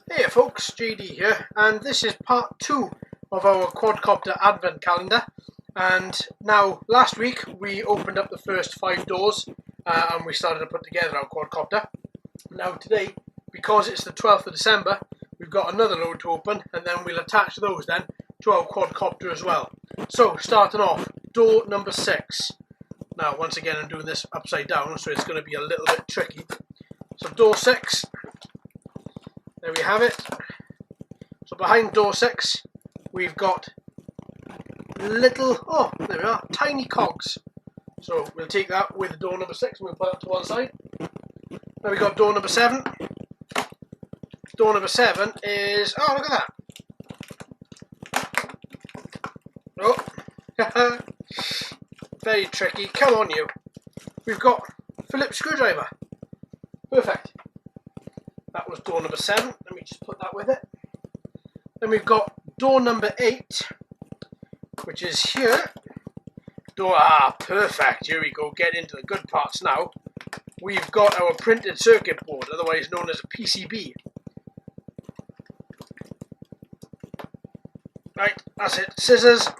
Hey folks, JD here, and this is part 2 of our quadcopter advent calendar. And now, last week we opened up the first 5 doors and we started to put together our quadcopter. Now today, because it's the 12th of December, we've got another load to open, and then we'll attach those then to our quadcopter as well. So, starting off, door number 6. Now, once again, I'm doing this upside down, so it's going to be a little bit tricky. So, door 6. There we have it. So behind door 6, we've got little, there we are, tiny cogs. So we'll take that with door number 6 and we'll put it to one side. Now we've got door number 7. Door number 7 is, oh look at that. Oh, very tricky, come on you. We've got Phillips screwdriver. Perfect. That was door number 7. Let me just put that with it. Then we've got door number 8, which is here. Perfect. Here we go. Get into the good parts now. We've got our printed circuit board, otherwise known as a PCB. Right, that's it. Scissors.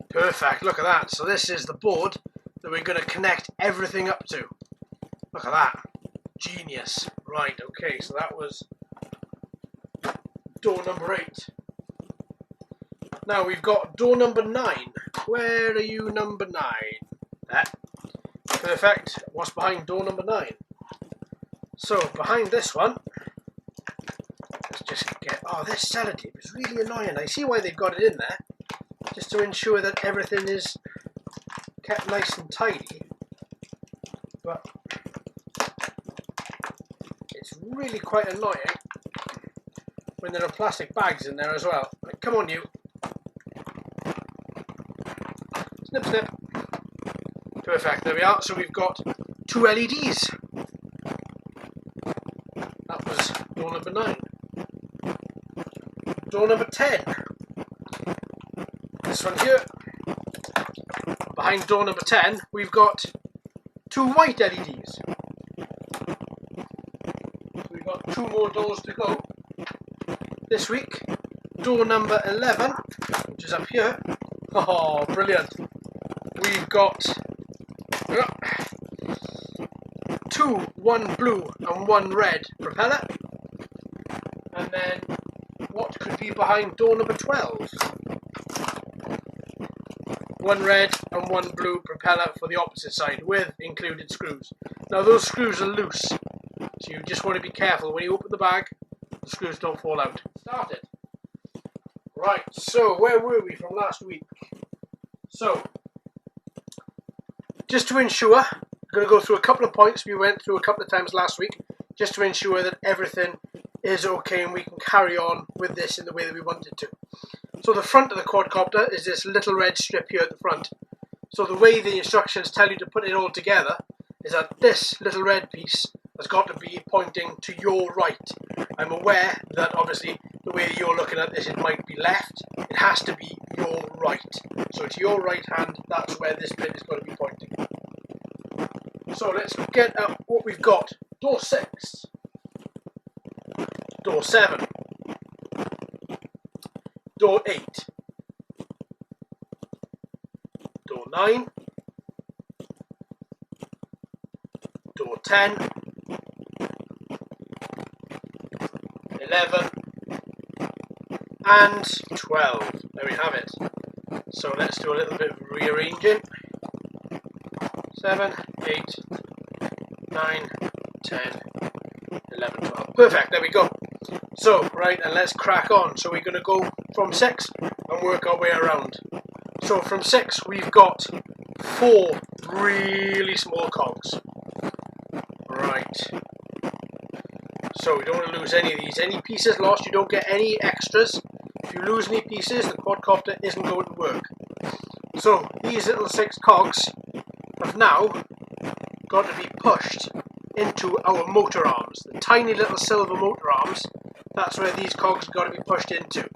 Perfect. Look at that. So this is the board that we're going to connect everything up to. Look at that. Genius. Right, okay, so that was door number 8. Now we've got door number 9. Where are you, number 9? There. Perfect. What's behind door number 9? So, behind this one, let's just get, this sellotape is really annoying. I see why they've got it in there, just to ensure that everything is kept nice and tidy. But it's really quite annoying when there are plastic bags in there as well. Like, come on you. Snip snip. Perfect, there we are. So we've got 2 LEDs. That was door number 9. Door number 10. This one here. Behind door number 10 we've got 2 white LEDs. 2 more doors to go this week. Door number 11, which is up here. Oh, brilliant. We've got 2, 1 blue and 1 red propeller. And then what could be behind door number 12? 1 red and 1 blue propeller for the opposite side with included screws. Now those screws are loose, so you just want to be careful when you open the bag, the screws don't fall out. Started. Right, so where were we from last week? So, just to ensure, I'm going to go through a couple of points we went through a couple of times last week, just to ensure that everything is okay and we can carry on with this in the way that we wanted to. So the front of the quadcopter is this little red strip here at the front. So the way the instructions tell you to put it all together is that this little red piece has got to be pointing to your right. I'm aware that obviously the way that you're looking at this, it might be left. It has to be your right. So to your right hand, that's where this bit is going to be pointing. So let's get at what we've got. Door 6. Door 7. Door 8. Door 9. Door 10. 11 and 12. There we have it. So let's do a little bit of rearranging. 7, 8, 9, 10, 11, 12. Perfect, there we go. So, right, and let's crack on. So we're going to go from 6 and work our way around. So from 6 we've got 4 really small cogs. Right. So we don't want to lose any of these. Any pieces lost, you don't get any extras. If you lose any pieces, the quadcopter isn't going to work. So these little 6 cogs have now got to be pushed into our motor arms. The tiny little silver motor arms, that's where these cogs have got to be pushed into.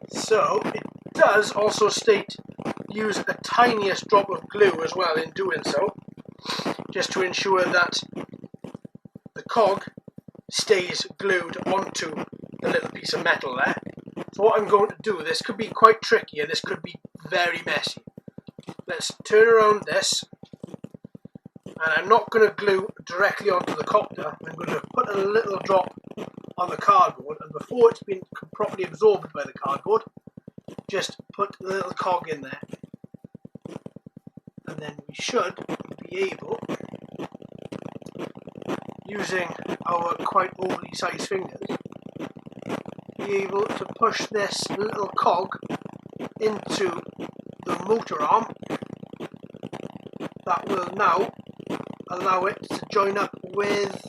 So it does also state use a tiniest drop of glue as well in doing so, just to ensure that the cog stays glued onto the little piece of metal there. So what I'm going to do, this could be quite tricky and this could be very messy. Let's turn around this, and I'm not going to glue directly onto the copter. I'm going to put a little drop on the cardboard, and before it's been properly absorbed by the cardboard, just put the little cog in there, and then we should be able, using our quite overly sized fingers, be able to push this little cog into the motor arm. That will now allow it to join up with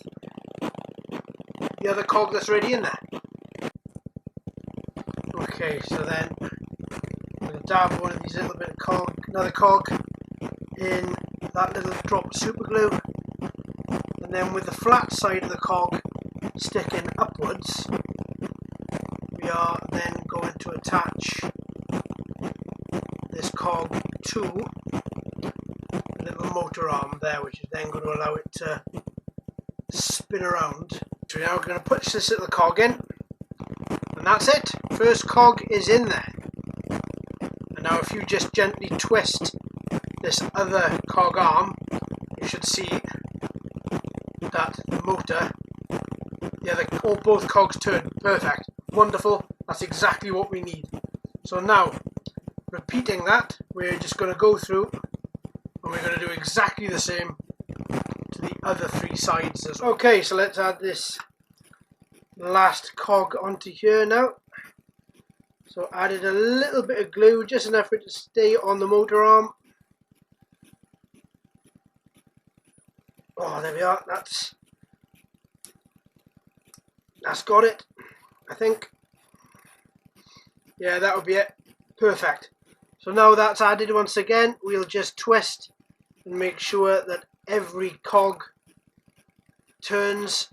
the other cog that's already in there. Okay, so then I'm going to dab one of these little bit of cog, another cog in that little drop of super glue, and then with the flat side of the cog sticking upwards, we are then going to attach this cog to the little motor arm there, which is then going to allow it to spin around. So now we're going to push this little cog in, and that's it. First cog is in there. And now if you just gently twist this other cog arm, you should see that the motor, both cogs turn. Perfect. Wonderful. That's exactly what we need. So now, repeating that, we're just going to go through and we're going to do exactly the same to the other three sides as well. Okay, so let's add this last cog onto here now. So added a little bit of glue, just enough for it to stay on the motor arm. Oh, there we are. That's got it, I think. Yeah, that would be it. Perfect. So now that's added once again, we'll just twist and make sure that every cog turns.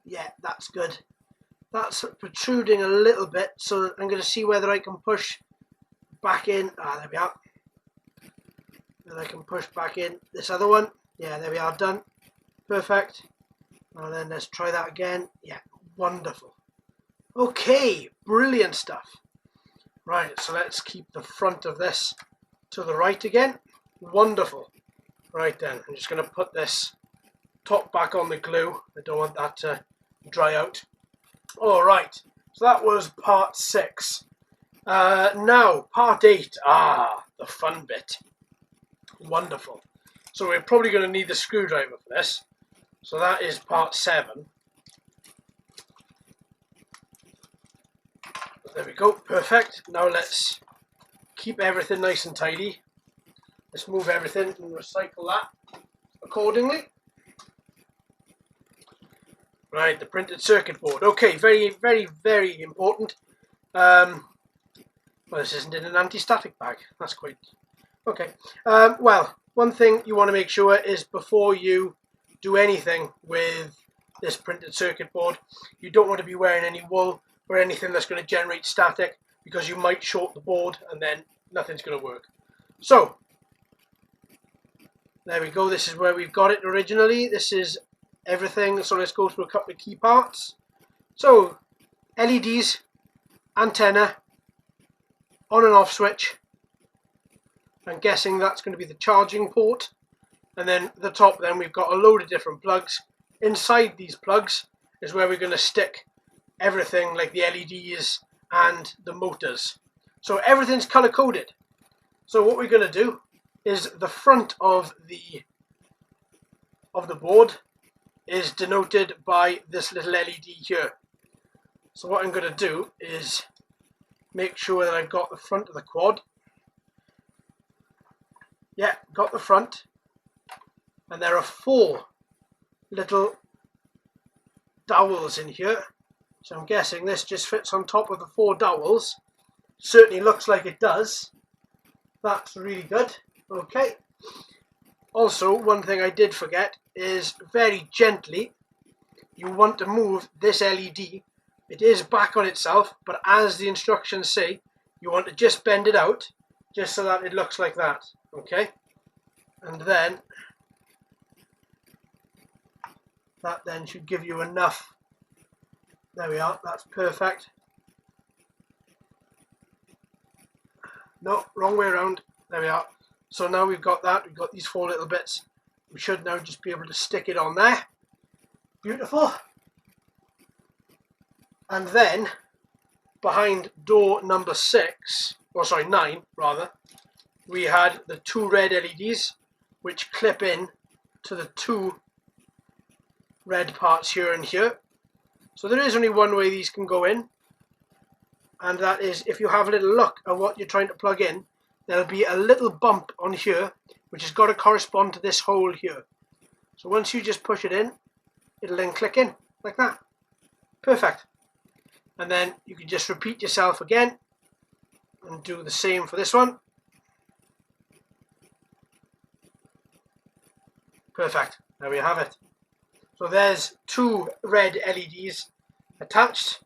Yeah, that's good. That's protruding a little bit, so I'm going to see whether I can push back in. Ah, there we are. Then I can push back in this other one. Yeah, there we are, done. Perfect. Now then, let's try that again. Yeah, wonderful. Okay, brilliant stuff. Right, so let's keep the front of this to the right again. Wonderful. Right then, I'm just going to put this top back on the glue. I don't want that to dry out. All right, so that was part 6. Now, part 8. Ah, the fun bit. Wonderful. So we're probably going to need the screwdriver for this. So that is part 7. There we go, perfect. Now let's keep everything nice and tidy. Let's move everything and recycle that accordingly. Right, the printed circuit board. Okay, very, very, very important. Well, this isn't in an anti-static bag. That's quite... Okay. Well, one thing you want to make sure is before you do anything with this printed circuit board, you don't want to be wearing any wool or anything that's going to generate static, because you might short the board and then nothing's going to work. So, there we go. This is where we've got it originally. This is everything. So let's go through a couple of key parts. So, LEDs, antenna, on and off switch. I'm guessing that's going to be the charging port. And then at the top then we've got a load of different plugs. Inside these plugs is where we're going to stick everything like the LEDs and the motors. So everything's color coded. So what we're going to do is the front of the board is denoted by this little LED here. So what I'm going to do is make sure that I've got the front of the quad. Yeah, got the front. And there are 4 little dowels in here. So I'm guessing this just fits on top of the 4 dowels. Certainly looks like it does. That's really good. Okay. Also, one thing I did forget is very gently, you want to move this LED. It is back on itself, but as the instructions say, you want to just bend it out, just so that it looks like that. Okay. And then That then should give you enough. There we are, that's perfect. No, wrong way around. There we are. So now we've got that, we've got these 4 little bits. We should now just be able to stick it on there. Beautiful. And then behind door number 9 rather, we had the 2 red LEDs which clip in to the 2 red parts here and here. So there is only one way these can go in, and that is if you have a little look at what you're trying to plug in, there'll be a little bump on here which has got to correspond to this hole here. So once you just push it in, it'll then click in like that. Perfect. And then you can just repeat yourself again and do the same for this one. Perfect. There we have it. So there's 2 red LEDs attached.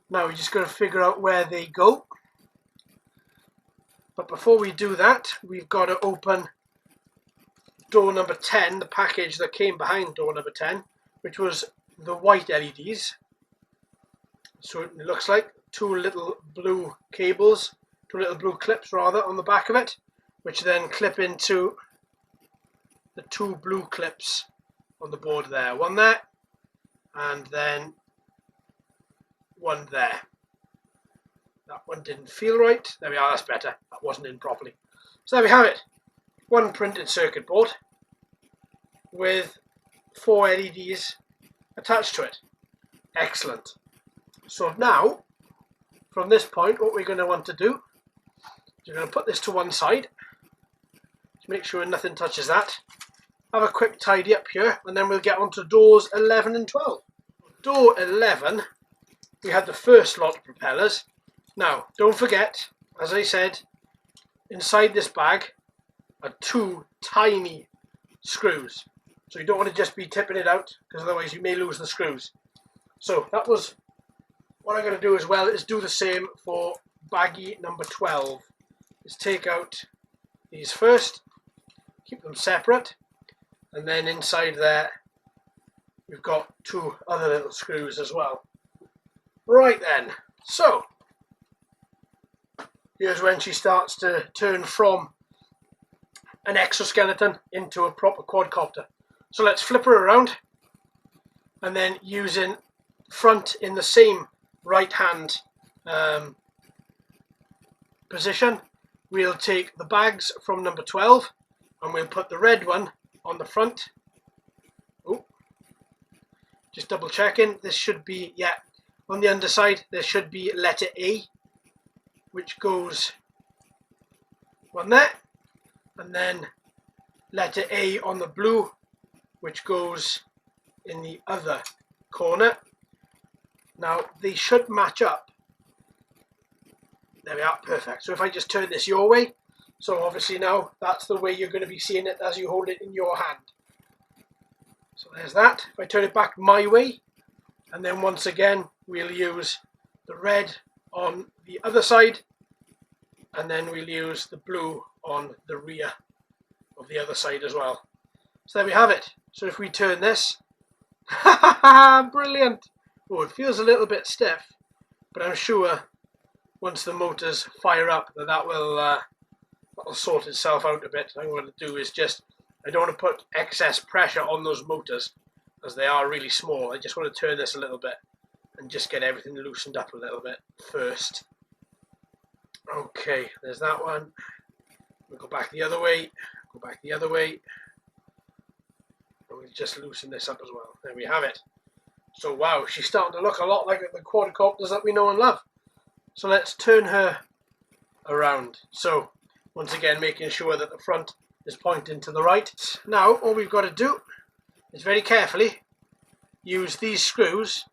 Now we just got to figure out where they go. But before we do that, we've got to open door number 10, the package that came behind door number 10, which was the white LEDs. So it looks like 2 little blue cables, 2 little blue clips rather, on the back of it, which then clip into the 2 blue clips on the board there. One there, and then one there. That one didn't feel right. There we are, that's better. That wasn't in properly. So there we have it. 1 printed circuit board with 4 LEDs attached to it. Excellent. So now, from this point, what we're going to want to do is we're going to put this to one side. Just make sure nothing touches that. Have a quick tidy up here, and then we'll get on to doors 11 and 12. Door 11, we had the first lot of propellers. Now, don't forget, as I said, inside this bag are 2 tiny screws. So you don't want to just be tipping it out, because otherwise you may lose the screws. So that was what I'm going to do as well, is do the same for baggie number 12. Is take out these first, keep them separate, and then inside there we've got 2 other little screws as well. Right then, so here's when she starts to turn from an exoskeleton into a proper quadcopter. So let's flip her around, and then using front in the same right hand position, we'll take the bags from number 12 and we'll put the red one on the front. Oh, just double checking, this should be, yeah, on the underside there should be letter A, which goes one there, and then letter A on the blue, which goes in the other corner. Now they should match up. There we are, perfect. So if I just turn this your way, so obviously now that's the way you're going to be seeing it as you hold it in your hand. So there's that. If I turn it back my way, and then once again we'll use the red on the other side, and then we'll use the blue on the rear of the other side as well. So there we have it. So if we turn this, brilliant. Oh, it feels a little bit stiff, but I'm sure once the motors fire up that will sort itself out a bit. What I'm going to do is just, I don't want to put excess pressure on those motors as they are really small. I just want to turn this a little bit and just get everything loosened up a little bit first. Okay, there's that one. We'll go back the other way, go back the other way, and we'll just loosen this up as well. There we have it. So wow, she's starting to look a lot like the quadcopters that we know and love. So let's turn her around. So once again, making sure that the front is pointing to the right. Now all we've got to do is very carefully use these screws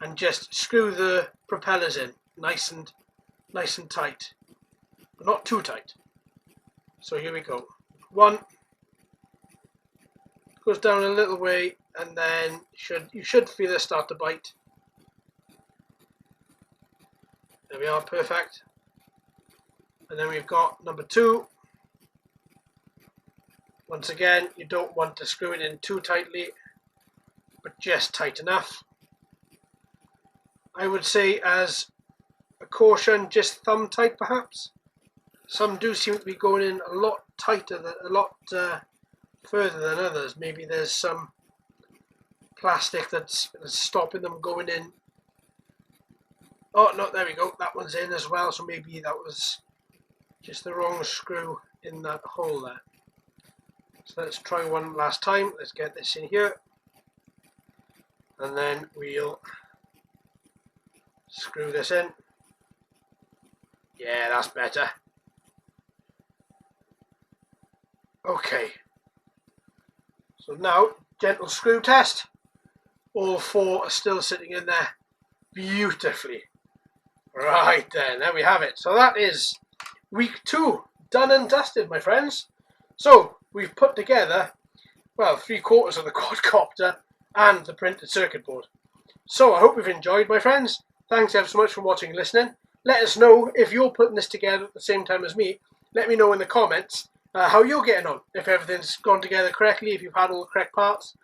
and just screw the propellers in nice and tight, but not too tight. So here we go. One goes down a little way, and then you should feel it start to bite. There we are, perfect. And then we've got number 2. Once again, you don't want to screw it in too tightly, but just tight enough. I would say as a caution, just thumb tight perhaps. Some do seem to be going in a lot tighter, a lot further than others. Maybe there's some plastic that's stopping them going in. Oh no, there we go, that one's in as well, so maybe that was just the wrong screw in that hole there. So let's try one last time. Let's get this in here, and then we'll screw this in. Yeah, that's better. Okay, so now gentle screw test. All 4 are still sitting in there beautifully. Right then, there we have it. So that is week 2 done and dusted, my friends. So we've put together, well, 3/4 of the quadcopter and the printed circuit board. So I hope you've enjoyed, my friends. Thanks ever so much for watching and listening. Let us know if you're putting this together at the same time as me. Let me know in the comments how you're getting on, if everything's gone together correctly, if you've had all the correct parts.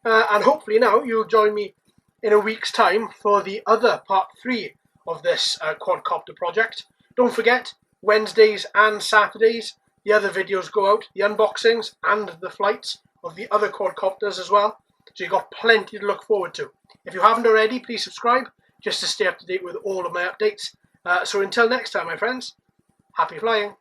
And hopefully now you'll join me in a week's time for the other part 3 of this quadcopter project. Don't forget, Wednesdays and Saturdays, the other videos go out, the unboxings and the flights of the other quadcopters as well. So you've got plenty to look forward to. If you haven't already, please subscribe just to stay up to date with all of my updates. So until next time, my friends, happy flying.